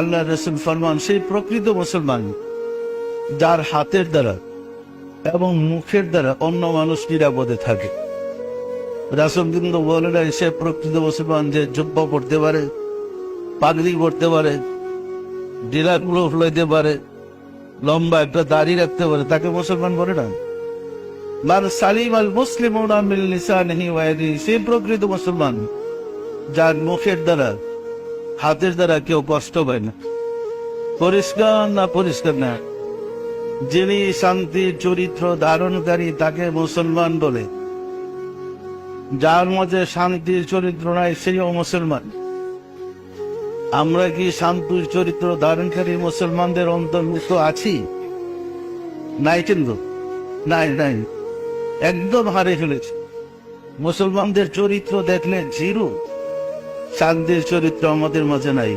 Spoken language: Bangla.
আল্লাহ রাসূল ফরমান, সেই প্রকৃত মুসলমান যার হাতের দ্বারা এবং মুখের দ্বারা অন্য মানুষ নিরাপদে থাকে। রাসূল কিন্তু বলে নাই সে প্রকৃত মুসলমান যে জুব্বা পড়তে পারে, পাগড়ি পড়তে পারে, ডিলারগুলো লইতে পারে, লম্বা একটা দাড়ি রাখতে পারে, তাকে মুসলমান বলে না। মান সালিম আল মুসলিমুনা মিন লিসানিহি ওয়া ইয়াদিহি, সে প্রকৃত মুসলমান যার মুখের দ্বারা হাতের দ্বারা কেউ কষ্ট পায় না। পরিষ্কার না পরিষ্কার না, যিনি শান্তির চরিত্র ধারণকারী তাকে মুসলমান বলে। যার মধ্যে শান্তির চরিত্র নাই সেও মুসলমান। আমরা কি শান্তির চরিত্র ধারণকারী মুসলমানদের অন্তর্ভুক্ত আছি? নাই, কিন্তু নাই নাই, একদম হারিয়ে ফেলেছি। মুসলমানদের চরিত্র দেখলে জিরো, শান্তির চরিত্র আমাদের মাঝে নাই।